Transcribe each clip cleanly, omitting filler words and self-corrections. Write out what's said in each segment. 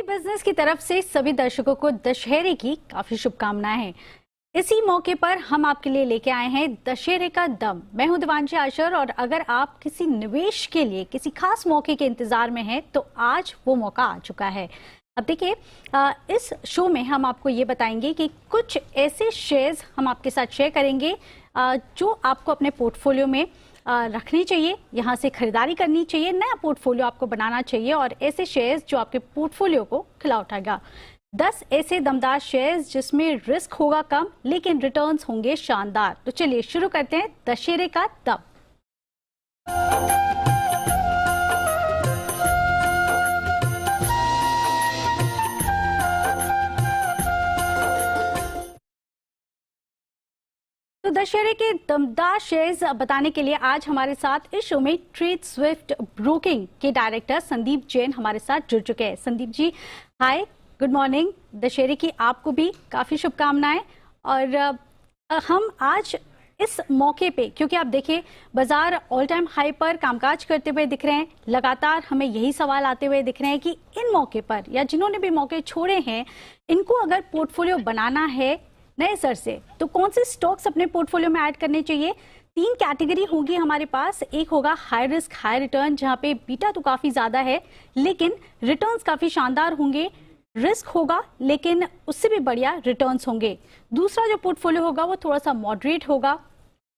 Business की तरफ से सभी दर्शकों को दशहरे की काफी शुभकामनाएं हैं। इसी मौके पर हम आपके लिए लेके आए हैं दशहरे का दम। मैं हूं दिवांशी आशर और अगर आप किसी निवेश के लिए किसी खास मौके के इंतजार में हैं तो आज वो मौका आ चुका है। अब देखिए, इस शो में हम आपको ये बताएंगे कि कुछ ऐसे शेयर्स हम आपके साथ शेयर करेंगे जो आपको अपने पोर्टफोलियो में रखनी चाहिए, यहाँ से खरीदारी करनी चाहिए, नया पोर्टफोलियो आपको बनाना चाहिए और ऐसे शेयर्स जो आपके पोर्टफोलियो को खिला उठाएगा। 10 ऐसे दमदार शेयर्स जिसमें रिस्क होगा कम लेकिन रिटर्न्स होंगे शानदार। तो चलिए शुरू करते हैं दशहरे का दम। तो दशहरे के दमदार शेयर्स बताने के लिए आज हमारे साथ इस शो में ट्रेड स्विफ्ट ब्रोकिंग के डायरेक्टर संदीप जैन हमारे साथ जुड़ चुके हैं। संदीप जी, हाय, गुड मॉर्निंग। दशहरे की आपको भी काफी शुभकामनाएं। और हम आज इस मौके पे, क्योंकि आप देखिए बाजार ऑल टाइम हाई पर कामकाज करते हुए दिख रहे हैं, लगातार हमें यही सवाल आते हुए दिख रहे हैं कि इन मौके पर या जिन्होंने भी मौके छोड़े हैं, इनको अगर पोर्टफोलियो बनाना है नए सर से तो कौन से स्टॉक्स अपने पोर्टफोलियो में ऐड करने चाहिए। 3 कैटेगरी होगी हमारे पास। एक होगा हाई रिस्क हाई रिटर्न, जहां पे बीटा तो काफी ज्यादा है लेकिन रिटर्न्स काफी शानदार होंगे। रिस्क होगा लेकिन उससे भी बढ़िया रिटर्न्स होंगे। दूसरा जो पोर्टफोलियो होगा वो थोड़ा सा मॉडरेट होगा,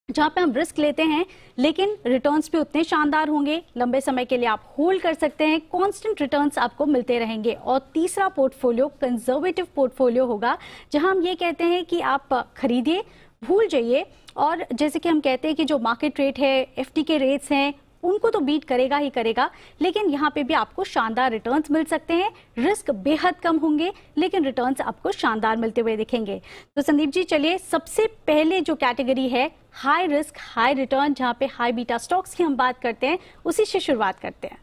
जहां पे हम रिस्क लेते हैं लेकिन रिटर्न्स भी उतने शानदार होंगे, लंबे समय के लिए आप होल्ड कर सकते हैं, कांस्टेंट रिटर्न्स आपको मिलते रहेंगे। और तीसरा पोर्टफोलियो कंजर्वेटिव पोर्टफोलियो होगा, जहां हम ये कहते हैं कि आप खरीदिए, भूल जाइए और जैसे कि हम कहते हैं कि जो मार्केट रेट है, एफडी के रेट्स हैं, उनको तो बीट करेगा ही करेगा, लेकिन यहाँ पे भी आपको शानदार रिटर्न्स मिल सकते हैं। रिस्क बेहद कम होंगे लेकिन रिटर्न्स आपको शानदार मिलते हुए दिखेंगे। तो संदीप जी, चलिए सबसे पहले जो कैटेगरी है हाई रिस्क हाई रिटर्न, जहाँ पे हाई बीटा स्टॉक्स की हम बात करते हैं, उसी से शुरुआत करते हैं।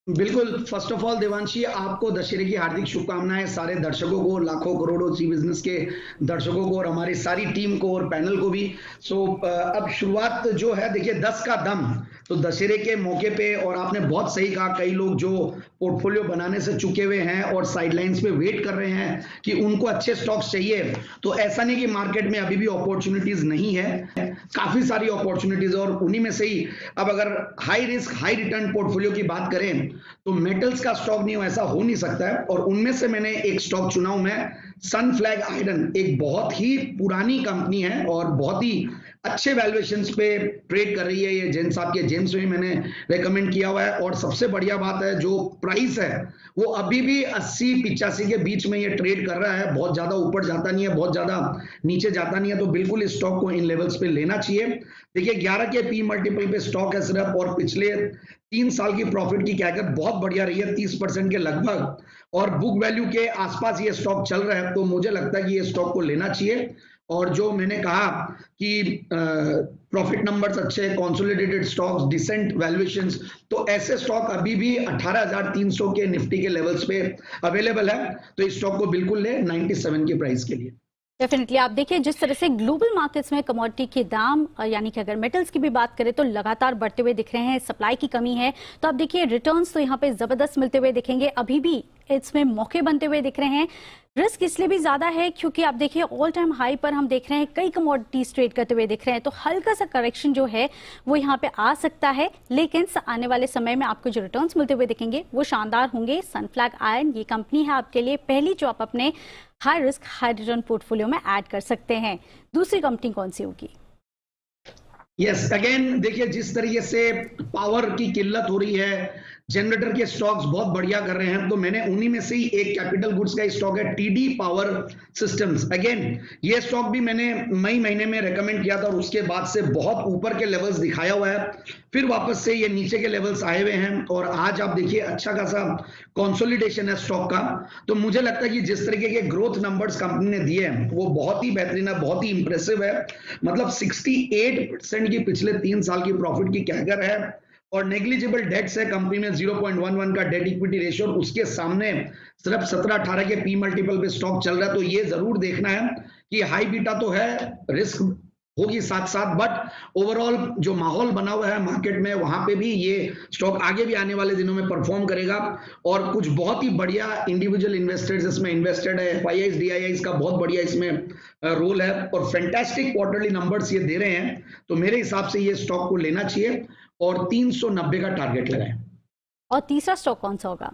बिल्कुल। फर्स्ट ऑफ ऑल देवांशी, आपको दशहरे की हार्दिक शुभकामनाएं, सारे दर्शकों को, लाखों करोड़ों सी बिजनेस के दर्शकों को और हमारी सारी टीम को और पैनल को भी। अब शुरुआत जो है, देखिए 10 का दम तो दशहरे के मौके पे, और आपने बहुत सही कहा, कई लोग जो पोर्टफोलियो बनाने से चुके हुए हैं और साइडलाइंस पे वेट कर रहे हैं कि उनको अच्छे स्टॉक्स चाहिए, तो ऐसा नहीं कि मार्केट में अभी भी अपॉर्चुनिटीज नहीं है, काफी सारी अपॉर्चुनिटीज। और उन्हीं में से ही अब अगर high risk high return portfolio की बात करें तो मेटल्स का स्टॉक नहीं हो, ऐसा हो नहीं सकता है। और उनमें से मैंने एक स्टॉक चुना हूं मैं, सनफ्लैग आयरन। एक बहुत ही पुरानी कंपनी है और बहुत ही अच्छे वैल्यूएशंस पे ट्रेड कर रही है। ये जैन साहब के जेम्स में मैंने रेकमेंड किया हुआ है। और सबसे बढ़िया बात है, जो प्राइस है वो अभी भी 80-85 के बीच में ये ट्रेड कर रहा है। बहुत ज्यादा ऊपर जाता नहीं है, बहुत ज्यादा नीचे जाता नहीं है, तो बिल्कुल इस स्टॉक को इन लेवल्स पे लेना चाहिए। देखिए 11 के पी मल्टीपल पे स्टॉक है सिर्फ, और पिछले 3 साल की प्रॉफिट की कैगर बहुत बढ़िया रही है, 30% के लगभग, और बुक वैल्यू के आसपास ये स्टॉक चल रहा है। तो मुझे लगता है कि ये स्टॉक को लेना चाहिए। और जो मैंने कहा कि प्रॉफिट नंबर्स अच्छे, कंसोलिडेटेड स्टॉक्स, डिसेंट वैल्यूएशंस, तो ऐसे स्टॉक अभी भी 18,300 के निफ्टी के लेवल्स पे अवेलेबल है। तो इस स्टॉक को बिल्कुल ले 97 के प्राइस के लिए। डेफिनेटली। आप देखिए जिस तरह से ग्लोबल मार्केट्स में कमोडिटी के दाम, यानी कि अगर मेटल्स की भी बात करें तो लगातार बढ़ते हुए दिख रहे हैं, सप्लाई की कमी है, तो आप देखिए रिटर्न्स तो यहाँ पे जबरदस्त मिलते हुए दिखेंगे, अभी भी इसमें मौके बनते हुए दिख रहे हैं। रिस्क इसलिए भी ज्यादा है क्योंकि आप देखिए ऑल टाइम हाई पर हम देख रहे हैं कई कमोडिटीज ट्रेड करते हुए दिख रहे हैं, तो हल्का सा करेक्शन जो है वो यहाँ पे आ सकता है, लेकिन आने वाले समय में आपको जो रिटर्न्स मिलते हुए दिखेंगे वो शानदार होंगे। सनफ्लैग आयरन ये कंपनी है आपके लिए पहली जो आप अपने high risk high return portfolio में ऐड कर सकते हैं। दूसरी कंपनी कौन सी होगी? यस, अगेन देखिए जिस तरीके से पावर की किल्लत हो रही है, जनरेटर के स्टॉक्स बहुत बढ़िया कर रहे हैं, तो मैंने उन्हीं में से ही एक कैपिटल गुड्स का स्टॉक है टीडी पावर सिस्टम्स। अगेन ये स्टॉक भी मैंने मई महीने में रेकमेंड किया था और उसके बाद से बहुत ऊपर के लेवल्स दिखाया हुआ है, फिर वापस से ये नीचे के लेवल्स आए हुए हैं और आज आप देखिए अच्छा खासा कंसोलिडेशन है स्टॉक का। तो मुझे लगता है कि जिस तरीके के ग्रोथ नंबर्स कंपनी ने दिए हैं वो बहुत ही बेहतरीन है, बहुत ही इंप्रेसिव है। मतलब 68% की पिछले 3 साल की प्रॉफिट की कैगर है और नेग्लिजिबल डेट्स है कंपनी में, 0.11 का डेट इक्विटी रेशियो, उसके सामने सिर्फ 17-18 के पी मल्टीपल पे स्टॉक चल रहा है। तो ये जरूर देखना है कि हाई बीटा तो है, रिस्क होगी साथ साथ, बट ओवरऑल जो माहौल बना हुआ है मार्केट में, वहां पे भी ये स्टॉक आगे भी आने वाले दिनों में परफॉर्म करेगा। और कुछ बहुत ही बढ़िया इंडिविजुअल इन्वेस्टर्स इसमें इन्वेस्टेड है, एफआईआईज डीआईआईज का बहुत बढ़िया इसमें रोल है और फैंटास्टिक क्वार्टरली नंबर्स ये दे रहे हैं। तो मेरे हिसाब से ये स्टॉक को लेना चाहिए और 390 का टारगेट लगाएं। और तीसरा स्टॉक कौन सा होगा?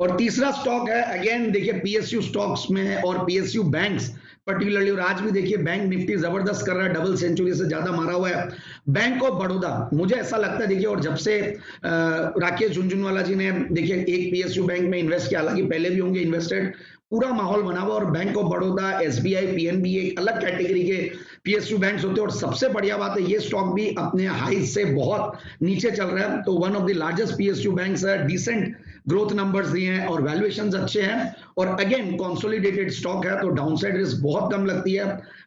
और तीसरा स्टॉक है, अगेन देखिए पीएसयू स्टॉक्स में और पीएसयू बैंक्स पर्टिकुलरली, और आज भी देखिए बैंक निफ्टी जबरदस्त कर रहा है, डबल सेंचुरी से ज्यादा मारा हुआ है। बैंक ऑफ बड़ौदा, मुझे ऐसा लगता है देखिए, और जब से राकेश झुनझुनवाला जी ने देखिए एक पीएसयू बैंक में इन्वेस्ट किया, हालांकि पहले भी होंगे इन्वेस्टेड, पूरा माहौल बना हुआ, और bank of Baroda, SBI, PNB एक अलग कैटेगरी के पीएसयू बैंक्स होते हैं। और सबसे बढ़िया बात है ये स्टॉक भी अपने हाई से बहुत नीचे चल रहा है, तो one of the largest PSU banks है, डिसेंट ग्रोथ नंबर्स दिए हैं और वैल्यूएशंस अच्छे हैं, और अगेन कंसोलिडेटेड स्टॉक है, तो डाउनसाइड रिस्क बहुत कम लगती है।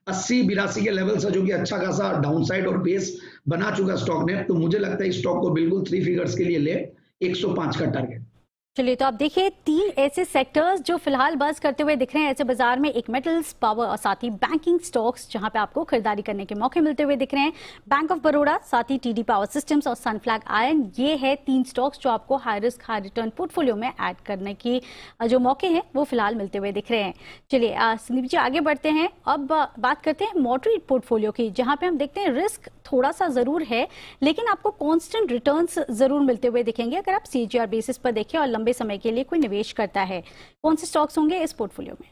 80-82 के लेवल से, जो कि अच्छा खासा डाउनसाइड और बेस बना चुका स्टॉक ने, तो मुझे लगता है इस स्टॉक को बिल्कुल 3 फिगर्स के लिए ले, 105 का टारगेट। चलिए, तो आप देखिए 3 ऐसे सेक्टर्स जो फिलहाल बज़ करते हुए दिख रहे हैं ऐसे बाजार में, एक मेटल्स, पावर और साथ ही बैंकिंग स्टॉक्स जहां पे आपको खरीदारी करने के मौके मिलते हुए दिख रहे हैं। बैंक ऑफ बड़ौदा, साथ ही टीडी पावर सिस्टम्स और सनफ्लैग आयरन, ये है 3 स्टॉक्स जो आपको high risk high return portfolio में ऐड करने की जो मौके हैं वो फिलहाल मिलते हुए दिख रहे हैं। चलिए संदीप जी, आगे बढ़ते हैं। अब बात करते हैं मॉडरेट पोर्टफोलियो की, जहां पे हम देखते हैं रिस्क थोड़ा सा जरूर है, लेकिन आपको कॉन्स्टेंट रिटर्न्स जरूर मिलते हुए दिखेंगे अगर आप सीजीआर बेसिस पर देखें और लंबे समय के लिए कोई निवेश करता है। कौन से स्टॉक्स होंगे इस पोर्टफोलियो में?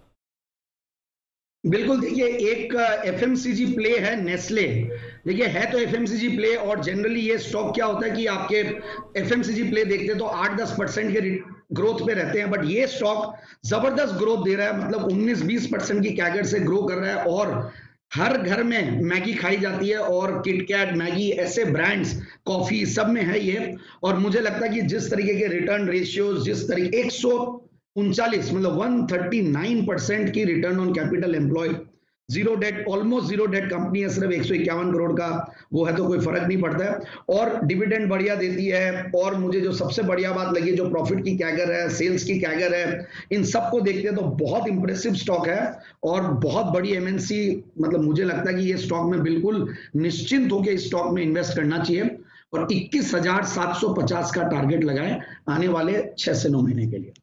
बिल्कुल, देखिए एक एफएमसीजी प्ले है नेस्ले। देखिए है तो एफएमसीजी प्ले, और जनरली ये स्टॉक क्या होता है कि आपके एफएमसीजी प्ले देखते तो 8-10% के ग्रोथ पे रहते हैं, बट ये स्टॉक जबरदस्त ग्रोथ दे रहा है, मतलब 19-20% की कैगर से ग्रो कर रहा है। और हर घर में मैगी खाई जाती है, और किटकैट, मैगी, ऐसे ब्रांड्स, कॉफी, सब में है ये। और मुझे लगता है कि जिस तरीके के रिटर्न रेशियोज, जिस तरीके 139 मतलब 139% की return on capital employed, zero debt, almost zero debt company है, सिर्फ 151 करोड़ का वो है, तो कोई फर्क नहीं पड़ता है। और डिविडेंड बढ़िया देती है, और मुझे जो सबसे बढ़िया बात लगी, जो प्रॉफिट की कैगर है, सेल्स की कैगर है, इन सबको देखते हैं तो बहुत इंप्रेसिव स्टॉक है और बहुत बड़ी एमएनसी। मतलब मुझे लगता है कि ये स्टॉक में बिल्कुल निश्चिंत होकर इस स्टॉक में इन्वेस्ट करना चाहिए, और 21,750 का टारगेट लगाएं आने वाले 6 से 9 महीने के लिए।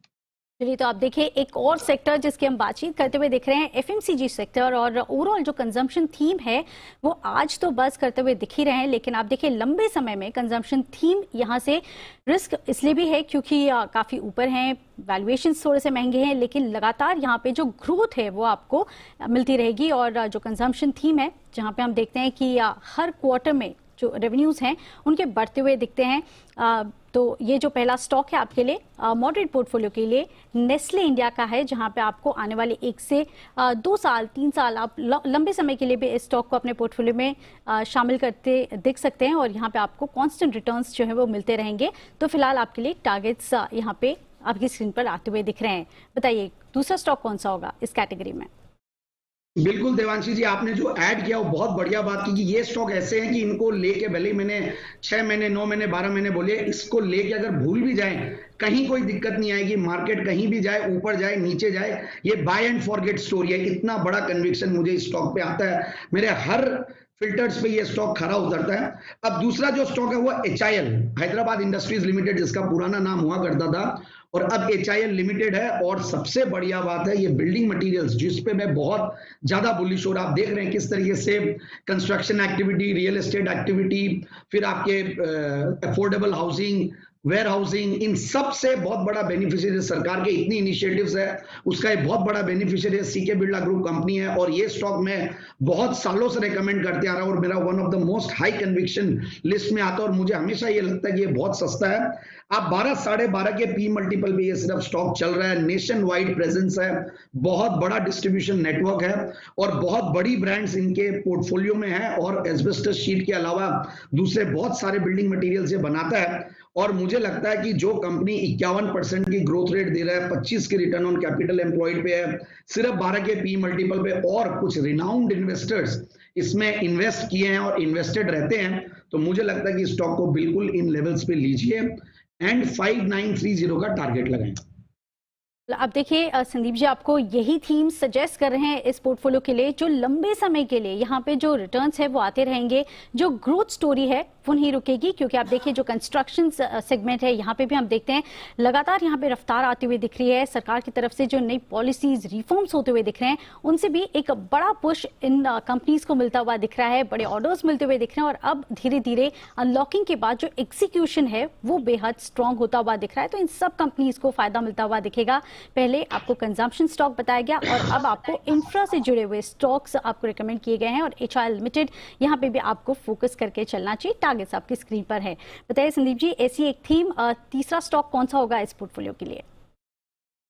चलिए, तो आप देखिए एक और सेक्टर जिसकी हम बातचीत करते हुए दिख रहे हैं, एफएमसीजी सेक्टर, और ओवरऑल जो कंजम्पशन थीम है वो आज तो बज़ करते हुए दिख ही रहे हैं, लेकिन आप देखिए लंबे समय में कंजम्पशन थीम यहाँ से रिस्क इसलिए भी है क्योंकि काफ़ी ऊपर हैं, वैल्यूएशन थोड़े से महंगे हैं, लेकिन लगातार यहाँ पे जो ग्रोथ है वो आपको मिलती रहेगी। और जो कंजम्पशन थीम है, जहाँ पे हम देखते हैं कि हर क्वार्टर में जो रेवेन्यूज़ हैं उनके बढ़ते हुए दिखते हैं। तो ये जो पहला स्टॉक है आपके लिए मॉडरेट पोर्टफोलियो के लिए नेस्ले इंडिया का है, जहां पे आपको आने वाले 1 से 2 साल 3 साल आप लंबे समय के लिए भी इस स्टॉक को अपने पोर्टफोलियो में शामिल करते दिख सकते हैं, और यहां पे आपको कांस्टेंट रिटर्न्स जो है वो मिलते रहेंगे। तो फिलहाल आपके लिए टारगेट्स यहां पे आपकी स्क्रीन पर आते हुए दिख रहे हैं। बताइए दूसरा स्टॉक कौन सा होगा इस कैटेगरी में? बिल्कुल देवांशी जी, आपने जो ऐड किया वो बहुत बढ़िया बात की कि ये स्टॉक ऐसे हैं कि इनको लेके, भले मैंने 6 महीने 9 महीने 12 महीने बोले, इसको लेके अगर भूल भी जाएं कहीं कोई दिक्कत नहीं आएगी। मार्केट कहीं भी जाए, ऊपर जाए नीचे जाए, ये बाय एंड फॉरगेट स्टोरी है। इतना बड़ा कन्विक्शन मुझे इस स्टॉक पे आता है, मेरे हर फिल्टर्स पे ये स्टॉक खरा उतरता है। अब दूसरा जो स्टॉक है वो HIL, हैदराबाद इंडस्ट्रीज लिमिटेड, जिसका पुराना नाम हुआ करता था, और अब HIL लिमिटेड है। और सबसे बढ़िया बात है ये बिल्डिंग मटेरियल्स, जिस पे मैं बहुत ज्यादा बुलिश हो रहा, आप देख रहे हैं किस तरीके से construction activity, real estate activity, फिर आपके अफोर्डेबल हाउसिंग, वेयर हाउसिंग, इन सब से बहुत बड़ा बेनिफिशियरी सरकार के इतनी इनिशिएटिव्स है, उसका एक बहुत बड़ा beneficiary CK Birla group company है। और ये स्टॉक मैं बहुत सालों से रेकमेंड करते आ रहा हूं, और मेरा one of the most high conviction list में आता है, और मुझे हमेशा ये लगता है कि ये बहुत सस्ता है। आप 12 साढ़े 12 के पी मल्टीपल पे ये सिर्फ स्टॉक चल रहा है। नेशन वाइड प्रेजेंस है, बहुत बड़ा डिस्ट्रीब्यूशन नेटवर्क है, और बहुत बड़ी ब्रांड्स इनके पोर्टफोलियो में है, और एस्बेस्टस शीट के अलावा दूसरे बहुत सारे बिल्डिंग मटेरियल्स ये बनाता है। और मुझे लगता है कि जो कंपनी 51% की ग्रोथ रेट दे रहा है, 25 की रिटर्न ऑन कैपिटल एम्प्लॉयड पे है, सिर्फ 12 के पी मल्टीपल पे, और कुछ रिनाउंड इन्वेस्टर्स इसमें इन्वेस्ट किए हैं और इन्वेस्टेड रहते हैं, तो मुझे लगता है कि स्टॉक को बिल्कुल इन लेवल्स पे लीजिए एंड 5930 का टारगेट लगाएं। अब देखिए संदीप जी, आपको यही थीम सजेस्ट कर रहे हैं इस पोर्टफोलियो के लिए, जो लंबे समय के लिए यहाँ पे जो रिटर्न्स है वो आते रहेंगे, जो ग्रोथ स्टोरी है वो नहीं रुकेगी। क्योंकि आप देखिए जो कंस्ट्रक्शन सेगमेंट है यहाँ पे भी हम देखते हैं लगातार यहाँ पे रफ्तार आती हुई दिख रही है। सरकार की तरफ से जो नई पॉलिसीज रिफॉर्म्स होते हुए दिख रहे हैं, उनसे भी एक बड़ा पुश इन कंपनीज को मिलता हुआ दिख रहा है, बड़े ऑर्डर्स मिलते हुए दिख रहे हैं। और अब धीरे धीरे अनलॉकिंग के बाद जो एग्जीक्यूशन है वो बेहद स्ट्रांग होता हुआ दिख रहा है। तो इन सब कंपनीज को फायदा मिलता हुआ दिखेगा। पहले आपको कंजम्पशन स्टॉक बताया गया और अब आपको इंफ्रा से जुड़े हुए स्टॉक्स आपको रिकमेंड किए गए हैं। और HIL लिमिटेड यहाँ पे भी आपको फोकस करके चलना चाहिए। टारगेट्स आपकी स्क्रीन पर है। बताइए संदीप जी, ऐसी एक थीम, तीसरा स्टॉक कौन सा होगा इस पोर्टफोलियो के लिए?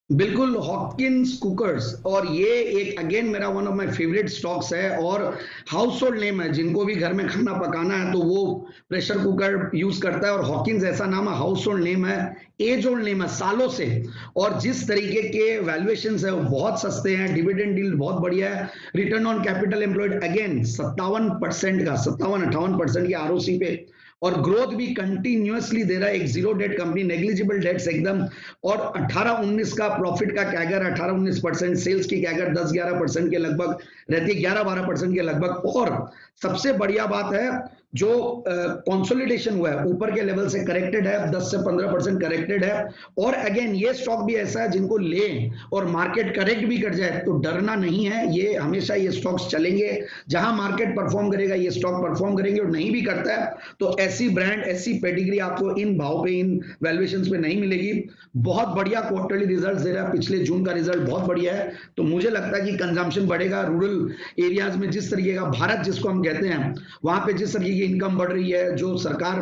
बिल्कुल, हॉकिंस कुकर्स, और ये एक अगेन मेरा one of my favourite stocks है और हाउस होल्ड नेम है। जिनको भी घर में खाना पकाना है तो वो प्रेशर कुकर यूज करता है। और हॉकिंस ऐसा नाम है, हाउस होल्ड नेम है, एज होल्ड नेम है सालों से। और जिस तरीके के वैल्यूएशंस है वो बहुत सस्ते हैं, डिविडेंड डील बहुत बढ़िया है, return on capital employed again 57% का, 57-58% की ROC पे, और ग्रोथ भी कंटिन्यूअसली दे रहा है। एक zero debt company, negligible debts एकदम। और 18-19 का प्रॉफिट का कैगर 18-19%, सेल्स की कैगर 10-11% के लगभग रहती है, 11-12% के लगभग। और सबसे बढ़िया बात है जो कंसोलिडेशन हुआ है ऊपर के लेवल से करेक्टेड है, 10 से 15% करेक्टेड है। और अगेन ये स्टॉक भी ऐसा है जिनको ले और मार्केट करेक्ट भी कर जाए तो डरना नहीं है। ये हमेशा ये स्टॉक्स चलेंगे, जहां मार्केट परफॉर्म करेगा ये स्टॉक परफॉर्म करेंगे। और नहीं भी करता है तो ऐसी ब्रांड, ऐसी पेडिग्री आपको इन भाव पे, इन वैल्यूएशंस पे नहीं मिलेगी। बहुत बढ़िया क्वार्टरली रिजल्ट दे रहा है, पिछले जून का रिजल्ट बहुत बढ़िया है। तो मुझे लगता है कि कंजम्पशन बढ़ेगा। रूरल एरियाज में जिस तरीके का भारत जिसको हम कहते हैं, वहां पे जिस तरीके की इनकम बढ़ रही है, जो सरकार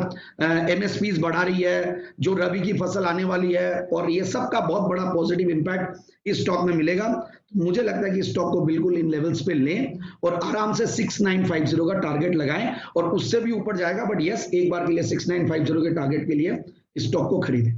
MSPs बढ़ा रही है, जो रबी की फसल आने वाली है, और ये सब का बहुत बड़ा पॉजिटिव इंपैक्ट इस स्टॉक में मिलेगा। तो मुझे लगता है कि स्टॉक को बिल्कुल इन लेवल्स पे लें और आराम से 6950 का टारगेट लगाएं, और उससे भी ऊपर जाएगा। बट यस, एक बार के लिए 6950 के टारगेट के लिए स्टॉक को खरीदें।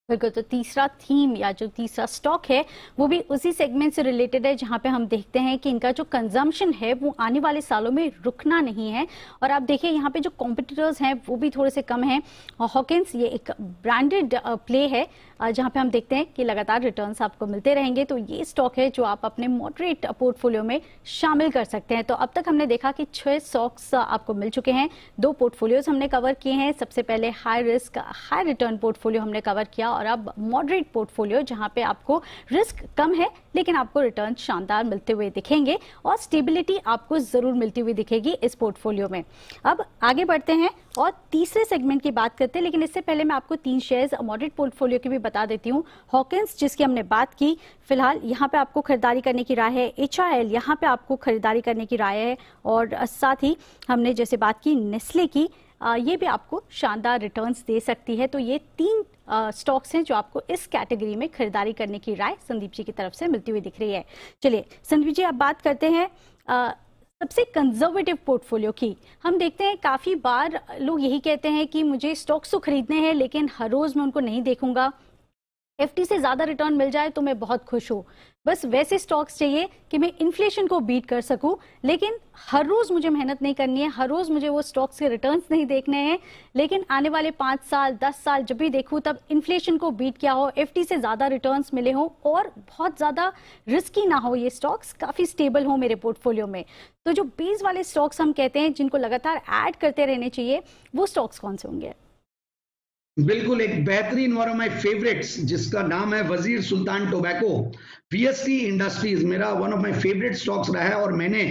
बिल्कुल। तो तीसरा थीम या जो तीसरा स्टॉक है वो भी उसी सेगमेंट से रिलेटेड है, जहां पे हम देखते हैं कि इनका जो कंजम्पशन है वो आने वाले सालों में रुकना नहीं है। और आप देखिए यहाँ पे जो कॉम्पिटिटर्स हैं वो भी थोड़े से कम हैं। हॉकिंस ये एक ब्रांडेड प्ले है जहां पे हम देखते हैं कि लगातार रिटर्न्स आपको मिलते रहेंगे। तो ये स्टॉक है जो आप अपने मॉडरेट पोर्टफोलियो में शामिल कर सकते हैं। तो अब तक हमने देखा कि 6 स्टॉक्स आपको मिल चुके हैं, 2 पोर्टफोलियोज हमने कवर किए हैं। सबसे पहले high risk high return portfolio हमने कवर किया, और अब मॉडरेट पोर्टफोलियो जहां पे आपको रिस्क कम है लेकिन आपको रिटर्न शानदार मिलते हुए दिखेंगे और स्टेबिलिटी आपको जरूर मिलती हुई दिखेगी इस पोर्टफोलियो में। अब आगे बढ़ते हैं और तीसरे सेगमेंट की बात करते हैं, लेकिन इससे पहले मैं आपको 3 शेयर्स मॉडरेट पोर्टफोलियो के भी बता देती हूँ। हॉकिंस जिसकी हमने बात की, फिलहाल यहाँ पे आपको खरीदारी करने की राय है। HIL यहाँ पे आपको खरीदारी करने की राय है, और साथ ही हमने जैसे बात की नेस्ले की, ये भी आपको शानदार रिटर्न्स दे सकती है। तो ये 3 स्टॉक्स हैं जो आपको इस कैटेगरी में खरीदारी करने की राय संदीप जी की तरफ से मिलती हुई दिख रही है। चलिए संदीप जी, अब बात करते हैं सबसे कंजर्वेटिव पोर्टफोलियो की। हम देखते हैं काफी बार लोग यही कहते हैं कि मुझे स्टॉक्स तो खरीदने हैं लेकिन हर रोज मैं उनको नहीं देखूंगा, FD से ज्यादा रिटर्न मिल जाए तो मैं बहुत खुश हूं। बस वैसे स्टॉक्स चाहिए कि मैं इन्फ्लेशन को बीट कर सकूं, लेकिन हर रोज मुझे मेहनत नहीं करनी है, हर रोज मुझे वो स्टॉक्स के रिटर्न्स नहीं देखने हैं, लेकिन आने वाले 5 साल 10 साल जब भी देखूं तब इन्फ्लेशन को बीट किया हो, FD से ज्यादा रिटर्न्स मिले हो और बहुत ज्यादा रिस्की ना हो, ये स्टॉक्स काफी स्टेबल हो मेरे पोर्टफोलियो में। तो जो बेस वाले स्टॉक्स हम कहते हैं जिनको लगातार ऐड करते रहने चाहिए, वो स्टॉक्स कौन से होंगे? बिल्कुल, एक बेहतरीन वन ऑफ माय फेवरेट्स जिसका नाम है वजीर सुल्तान टोबैको, VST इंडस्ट्रीज मेरा one of my favourite stocks रहा है, और मैंने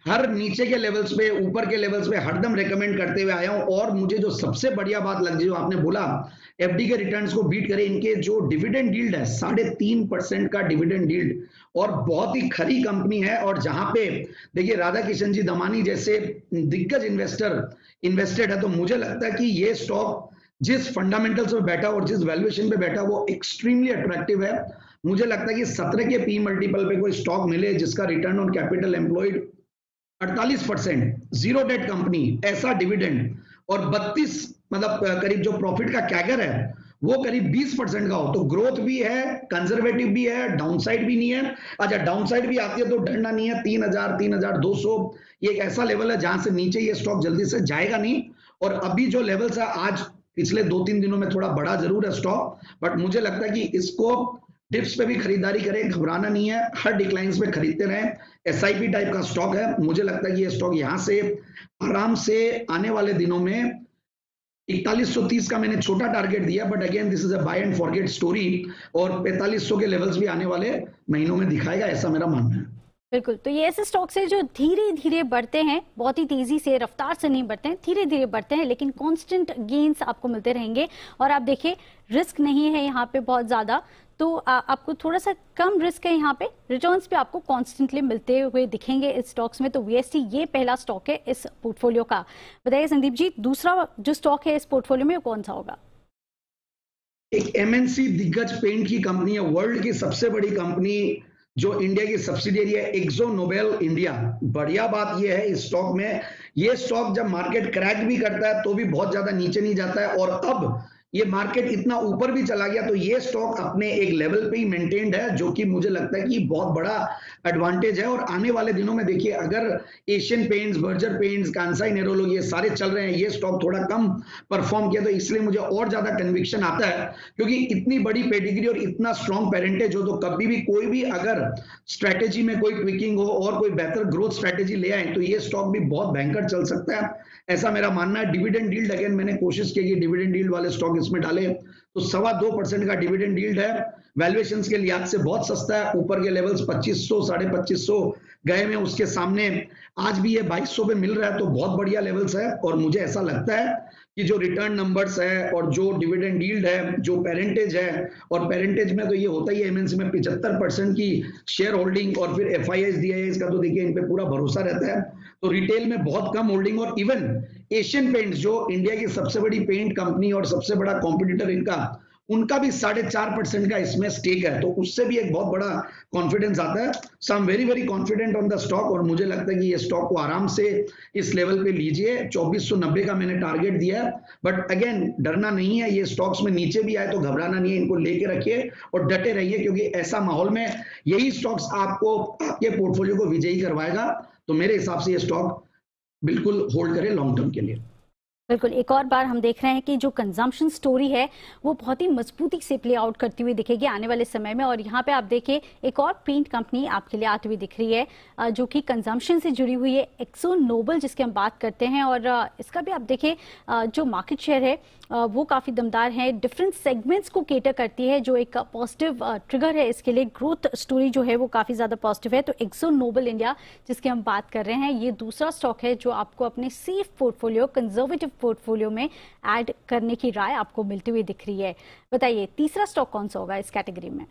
हर नीचे के लेवल्स पे, ऊपर के लेवल्स पे हरदम रेकमेंड करते हुए आया हूं। और मुझे जो सबसे बढ़िया बात लगी, जो आपने बोला FD के रिटर्न्स को बीट करे, इनके जो डिविडेंड यील्ड है 3.5% का डिविडेंड यील्ड, और बहुत ही खरी कंपनी है। और जहां पे देखिए राधा किशन जी दमानी जैसे दिग्गज इन्वेस्टर इन्वेस्टेड है, तो मुझे लगता है कि ये स्टॉक जिस फंडामेंटल्स पे बैठा और जिस वैल्यूएशन पे बैठा वो एक्सट्रीमली अट्रैक्टिव है। मुझे लगता है कि 17 के P मल्टीपल पे कोई स्टॉक मिले जिसका return on capital employed 48%, zero debt company, ऐसा डिविडेंड, और 32 मतलब करीब जो प्रॉफिट का कैगर है वो करीब 20% का हो, तो ग्रोथ भी है, कंजर्वेटिव भी है, डाउनसाइड भी नहीं है। अच्छा, डाउनसाइड भी आती है तो डरना नहीं है। 3000 3200 ये एक ऐसा लेवल है जहां से नीचे ये स्टॉक जल्दी से जाएगा नहीं। और अभी जो लेवल्स है, आज पिछले 2-3 दिनों में थोड़ा बड़ा जरूर है स्टॉक, बट मुझे लगता है कि इसको डिप्स पे भी खरीदारी करें, घबराना नहीं है, हर डिक्लाइंस में खरीदते रहें। एसआईपी टाइप का स्टॉक है, मुझे लगता है कि ये स्टॉक यहाँ से आराम से आने वाले दिनों में 4130 का मैंने छोटा टारगेट दिया, but again this is a buy and forget story, और 4500 के लेवल्स भी आने वाले महीनों में दिखाएगा, ऐसा मेरा मानना है। बिल्कुल, तो ये ऐसे स्टॉक्स है जो धीरे धीरे बढ़ते हैं, बहुत ही तेजी से रफ्तार से नहीं बढ़ते हैं, धीरे धीरे बढ़ते हैं, लेकिन कांस्टेंट गेन्स आपको मिलते रहेंगे। और आप देखिए रिस्क नहीं है यहाँ पे बहुत ज्यादा, तो आपको थोड़ा सा कम रिस्क है यहाँ पे, रिटर्न्स भी आपको कॉन्स्टेंटली मिलते हुए दिखेंगे इस स्टॉक्स में। तो वीएसटी ये पहला स्टॉक है इस पोर्टफोलियो का। बताइए संदीप जी, दूसरा जो स्टॉक है इस पोर्टफोलियो में वो कौन सा होगा? एक एमएनसी दिग्गज पेंट की कंपनी है, वर्ल्ड की सबसे बड़ी कंपनी जो इंडिया की सब्सिडियरी है, एक्सो नोबेल इंडिया। बढ़िया बात यह है इस स्टॉक में, ये स्टॉक जब मार्केट क्रैक भी करता है तो भी बहुत ज्यादा नीचे नहीं जाता है, और अब ये मार्केट इतना ऊपर भी चला गया तो ये स्टॉक अपने एक लेवल पे ही मेंटेन्ड है, जो कि मुझे लगता है कि बहुत बड़ा एडवांटेज है। और आने वाले दिनों में देखिए, अगर Asian Paints, Berger Paints, Kansai Nerolac ये सारे चल रहे हैं, ये स्टॉक थोड़ा कम परफॉर्म किया, तो इसलिए मुझे और ज्यादा कन्विक्शन आता है, क्योंकि इतनी बड़ी पेडिग्री और इतना स्ट्रॉन्ग पेरेंटेज हो तो कभी भी कोई भी अगर स्ट्रेटेजी में कोई ट्विकिंग हो और कोई बेहतर ग्रोथ स्ट्रेटेजी ले आए तो ये स्टॉक भी बहुत भयंकर चल सकता है, ऐसा मेरा मानना है। डिविडेंड यील्ड, अगेन मैंने कोशिश की कि डिविडेंड यील्ड वाले स्टॉक इसमें डाले, तो 2.25% का डिविडेंड यील्ड है, वैल्यूएशंस के लिहाज से बहुत सस्ता है, ऊपर के लेवल्स 2500 2550 गए में, उसके सामने आज भी ये 2200 पे मिल रहा है, तो बहुत बढ़िया लेवल्स है। और मुझे ऐसा लगता है कि जो रिटर्न नंबर्स है और जो डिविडेंड यील्ड है, जो पेरेंटेज है, और पेरेंटेज में तो ये होता ही है एमएनसी में 75% की शेयर होल्डिंग, और फिर एफआईआईज डीआईआईज का तो देखिए इन पे पूरा भरोसा रहता है, तो रिटेल में बहुत कम होल्डिंग। और इवन एशियन पेंट्स जो इंडिया की सबसे बड़ी पेंट कंपनी और सबसे बड़ा कॉम्पिटिटर इनका, उनका भी 4.5% का इसमें स्टेक है, तो उससे भी एक बहुत बड़ा कॉन्फिडेंस आता है। So I am very very confident on the stock, और मुझे लगता है कि ये स्टॉक को आराम से इस लेवल पे लीजिए। 2490 का मैंने टारगेट दिया है, बट अगेन डरना नहीं है, ये स्टॉक्स में नीचे भी आए तो घबराना नहीं है, इनको लेके रखिए और डटे रहिए, क्योंकि ऐसा माहौल में यही स्टॉक्स आपको आपके पोर्टफोलियो को विजयी करवाएगा। तो मेरे हिसाब से ये स्टॉक बिल्कुल होल्ड करें लॉन्ग टर्म के लिए। बिल्कुल, एक और बार हम देख रहे हैं कि जो कंजम्पशन स्टोरी है वो बहुत ही मजबूती से प्ले आउट करती हुई दिखेगी आने वाले समय में। और यहाँ पे आप देखिए एक और पेंट कंपनी आपके लिए आती हुई दिख रही है जो कि कंजम्पशन से जुड़ी हुई है, एक्सो नोबेल, जिसकी हम बात करते हैं। और इसका भी आप देखिए जो मार्केट शेयर है वो काफ़ी दमदार है, डिफरेंट सेगमेंट्स को केटर करती है, जो एक पॉजिटिव ट्रिगर है इसके लिए। ग्रोथ स्टोरी जो है वो काफ़ी ज़्यादा पॉजिटिव है। तो एक्सो नोबेल इंडिया जिसकी हम बात कर रहे हैं, ये दूसरा स्टॉक है जो आपको अपने सेफ पोर्टफोलियो, कंजर्वेटिव पोर्टफोलियो में ऐड करने की राय आपको मिलती हुई दिख रही है। बताइए तीसरा स्टॉक कौन सा होगा इस कैटेगरी में?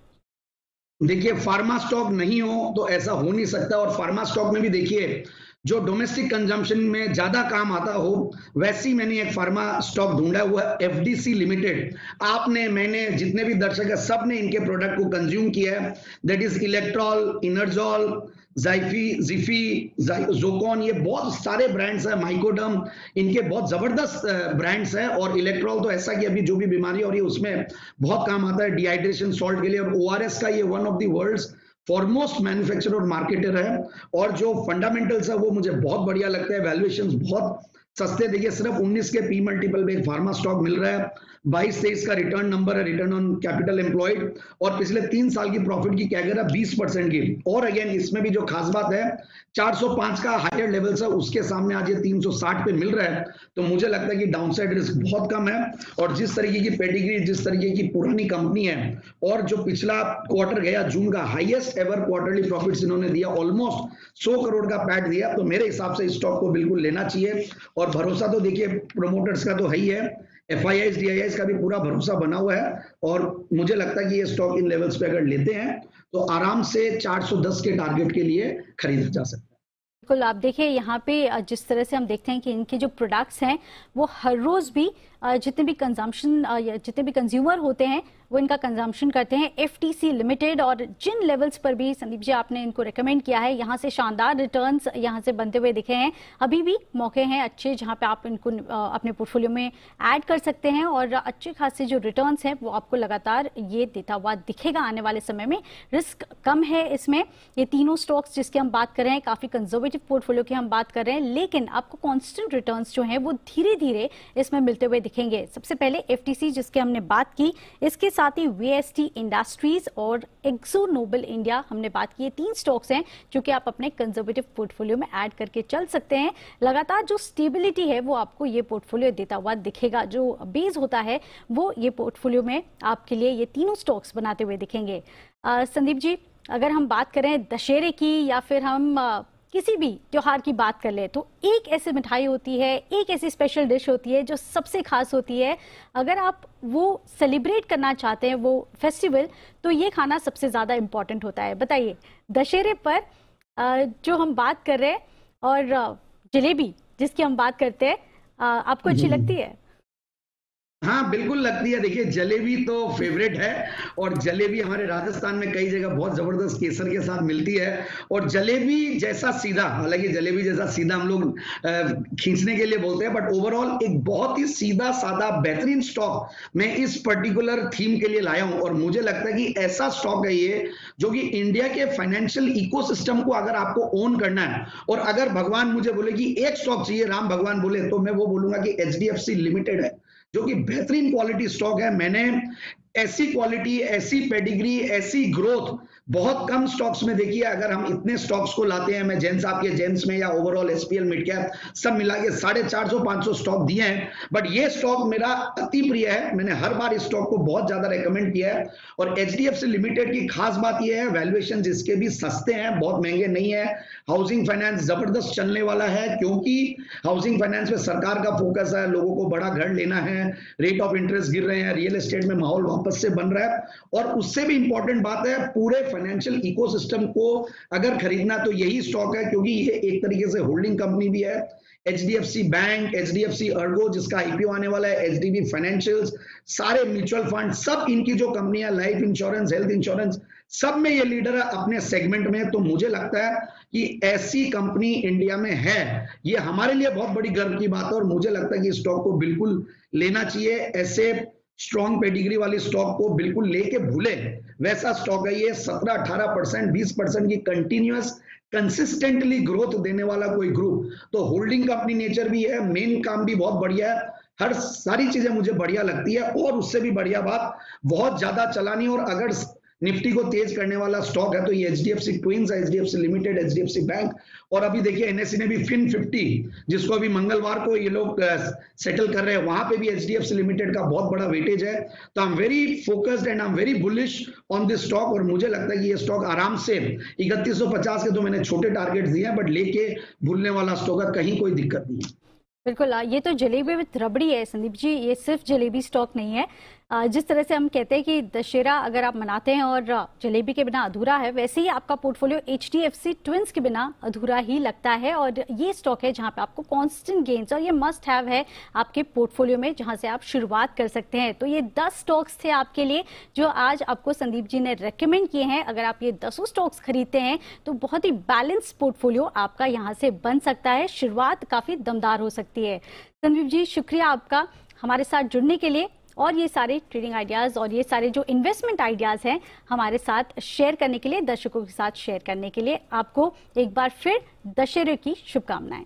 देखिए, फार्मा स्टॉक नहीं हो तो ऐसा हो नहीं सकता, और फार्मा स्टॉक में भी देखिए जो डोमेस्टिक कंजम्पशन में ज्यादा काम आता हो, वैसी मैंने एक फार्मा स्टॉक ढूंढा हुआ है, एफडीसी लिमिटेड। आपने, मैंने, जितने भी दर्शक है, सब ने इनके प्रोडक्ट को कंज्यूम किया है, दैट इज इलेक्ट्रॉल, इनर्जॉल, जिफी, जोकॉन, ये बहुत सारे ब्रांड्स हैं, माइकोडम, इनके बहुत जबरदस्त ब्रांड्स हैं। और इलेक्ट्रॉल तो ऐसा कि अभी जो भी बीमारी हो रही है उसमें बहुत काम आता है, डिहाइड्रेशन सॉल्ट के लिए। और ओआरएस का ये one of the world's foremost manufacturer और मार्केटर है, और जो फंडामेंटल्स है वो मुझे बहुत बढ़िया लगता है। वैल्यूएशंस बहुत सस्ते, देखिए सिर्फ 19 के पी मल्टीपल में एक फार्मा स्टॉक मिल रहा है, 22-23 का रिटर्न नंबर है, रिटर्न ऑन कैपिटल एम्प्लॉयड, और पिछले 3 साल की प्रॉफिट की कैगर है 20% की। और अगेन इसमें भी जो खास बात है, 405 का हायर लेवल है, उसके सामने आज ये 360 पे मिल रहा है, तो मुझे लगता है कि डाउनसाइड रिस्क बहुत कम है। और जिस तरीके की पेडिग्री, जिस तरीके की पुरानी कंपनी है, और जो पिछला क्वार्टर गया जून का हाईएस्ट एवर क्वार्टरली प्रॉफिट्स इन्होंने दिया, ऑलमोस्ट 100 करोड़ का पैट दिया, तो मेरे हिसाब से स्टॉक को बिल्कुल लेना चाहिए। और भरोसा तो देखिए प्रोमोटर्स का तो है ही है, एफआईआईज डीआईआईज का भी पूरा भरोसा बना हुआ है, और मुझे लगता है कि ये स्टॉक इन लेवल्स पे अगर लेते हैं तो आराम से 410 के टारगेट के लिए खरीदा जा सकता है। बिल्कुल, आप देखिए यहाँ पे जिस तरह से हम देखते हैं कि इनके जो प्रोडक्ट्स हैं वो हर रोज भी जितने भी कंजम्पशन जितने भी कंज्यूमर होते हैं वो इनका कंजम्पशन करते हैं। एफटीसी लिमिटेड, और जिन लेवल्स पर भी संदीप जी आपने इनको रेकमेंड किया है, यहाँ से शानदार रिटर्न्स यहाँ से बनते हुए दिखे हैं। अभी भी मौके हैं अच्छे जहाँ पे आप इनको अपने पोर्टफोलियो में ऐड कर सकते हैं, और अच्छे खासे जो रिटर्न्स हैं वो आपको लगातार ये देता हुआ दिखेगा आने वाले समय में। रिस्क कम है इसमें। ये तीनों स्टॉक्स जिसकी हम बात कर रहे हैं, काफ़ी कंजर्वेटिव पोर्टफोलियो की हम बात कर रहे हैं, लेकिन आपको कॉन्स्टेंट रिटर्न्स जो हैं वो धीरे धीरे इसमें मिलते हुए दिखेंगे। सबसे पहले एफटीसी जिसकी हमने बात की, इसके साथ ही वीएसटी इंडस्ट्रीज और एक्सो नोबल इंडिया हमने बात की। 3 स्टॉक्स हैं जो कि आप अपने कंजर्वेटिव पोर्टफोलियो में ऐड करके चल सकते हैं। लगातार जो स्टेबिलिटी है वो आपको ये पोर्टफोलियो देता हुआ दिखेगा। जो बेस होता है वो ये पोर्टफोलियो में आपके लिए ये तीनों स्टॉक्स बनाते हुए दिखेंगे। संदीप जी, अगर हम बात करें दशहरे की या फिर हम किसी भी त्योहार की बात कर ले, तो एक ऐसी मिठाई होती है, एक ऐसी स्पेशल डिश होती है जो सबसे खास होती है। अगर आप वो सेलिब्रेट करना चाहते हैं वो फेस्टिवल, तो ये खाना सबसे ज़्यादा इम्पोर्टेंट होता है। बताइए, दशहरे पर जो हम बात कर रहे हैं और जलेबी जिसकी हम बात करते हैं, आपको अच्छी लगती है? हाँ, बिल्कुल लगती है। देखिए, जलेबी तो फेवरेट है और जलेबी हमारे राजस्थान में कई जगह बहुत जबरदस्त केसर के साथ मिलती है। और जलेबी जैसा सीधा, हालांकि जलेबी जैसा सीधा हम लोग खींचने के लिए बोलते हैं, बट ओवरऑल एक बहुत ही सीधा साधा बेहतरीन स्टॉक मैं इस पर्टिकुलर थीम के लिए लाया हूं। और मुझे लगता है कि ऐसा स्टॉक है ये जो कि इंडिया के फाइनेंशियल इकोसिस्टम को अगर आपको ओन करना है, और अगर भगवान मुझे बोले कि एक स्टॉक चाहिए, राम भगवान बोले, तो मैं वो बोलूंगा कि एचडीएफसी लिमिटेड है, जो कि बेहतरीन क्वालिटी स्टॉक है। मैंने ऐसी क्वालिटी, ऐसी पेडिग्री, ऐसी ग्रोथ बहुत कम स्टॉक्स में देखी है। अगर हम इतने स्टॉक्स को लाते हैं, मैं जैन साहब के जेन्स में या ओवरऑल एसपीएल मिड कैप सब मिला के 450-500 स्टॉक दिए हैं, बट ये स्टॉक मेरा अति प्रिय है। मैंने हर बार इस स्टॉक को बहुत ज्यादा रेकमेंड किया है। और एचडीएफसी लिमिटेड की खास बात यह है, वैल्यूएशन जिसके भी सस्ते हैं, बहुत महंगे नहीं है। हाउसिंग फाइनेंस जबरदस्त चलने वाला है, क्योंकि हाउसिंग फाइनेंस में सरकार का फोकस है, लोगों को बड़ा घर लेना है, रेट ऑफ इंटरेस्ट गिर रहे हैं, रियल एस्टेट में माहौल वापस से बन रहा है। और उससे भी इंपॉर्टेंट बात है, पूरे फाइनेंशियल इकोसिस्टम को अगर खरीदना तो यही स्टॉक है, क्योंकि ये एक तरीके से होल्डिंग कंपनी भी है। एचडीएफसी बैंक, एचडीएफसी अर्गो जिसका आईपीओ आने वाला है, एचडीबी फाइनेंशियल्स, सारे म्यूचुअल फंड, सब इनकी जो कंपनियां, लाइफ इंश्योरेंस, हेल्थ इंश्योरेंस, सब में ये लीडर है अपने सेगमेंट में। तो मुझे लगता है कि ऐसी कंपनी इंडिया में है, ये हमारे लिए बहुत बड़ी गर्व की बात है। और मुझे लगता है कि स्टॉक को बिल्कुल लेना चाहिए। ऐसे स्ट्रॉन्ग पेडिग्री वाली स्टॉक को बिल्कुल लेके भूले वैसा स्टॉक है ये। 17-18%, 20% की कंटिन्यूअस कंसिस्टेंटली ग्रोथ देने वाला कोई ग्रुप, तो होल्डिंग कंपनी नेचर भी है, मेन काम भी बहुत बढ़िया है, हर सारी चीजें मुझे बढ़िया लगती है। और उससे भी बढ़िया बात, बहुत ज्यादा चलानी, और अगर निफ्टी को तेज करने वाला स्टॉक है तो ये HDFC twins, HDFC limited, HDFC bank. और अभी देखिए एनएससी ने भी फिन 50, जिसको अभी मंगलवार को ये लोग सेटल कर रहे हैं, वहां पे भी एचडीएफसी लिमिटेड का बहुत बड़ा वेटेज है। तो आई am very focused and I am very bullish on this stock. और मुझे लगता है कि ये स्टॉक आराम से 3150 के तो मैंने छोटे टारगेट दिए हैं, बट लेके भूलने वाला स्टॉक है, कहीं कोई दिक्कत नहीं है। बिल्कुल, ये तो जलेबी विद रबड़ी है संदीप जी, ये सिर्फ जलेबी स्टॉक नहीं है। जिस तरह से हम कहते हैं कि दशहरा अगर आप मनाते हैं और जलेबी के बिना अधूरा है, वैसे ही आपका पोर्टफोलियो एचडीएफसी ट्विंस के बिना अधूरा ही लगता है। और ये स्टॉक है जहां पे आपको कांस्टेंट गेन्स, और ये मस्ट हैव है आपके पोर्टफोलियो में, जहां से आप शुरुआत कर सकते हैं। तो ये 10 स्टॉक्स थे आपके लिए जो आज आपको संदीप जी ने रेकमेंड किए हैं। अगर आप ये 10 स्टॉक्स खरीदते हैं तो बहुत ही बैलेंस पोर्टफोलियो आपका यहाँ से बन सकता है, शुरुआत काफी दमदार हो सकती है। संदीप जी, शुक्रिया आपका हमारे साथ जुड़ने के लिए, और ये सारे ट्रेडिंग आइडियाज़ और ये सारे जो इन्वेस्टमेंट आइडियाज़ हैं हमारे साथ शेयर करने के लिए, दर्शकों के साथ शेयर करने के लिए। आपको एक बार फिर दशहरे की शुभकामनाएं।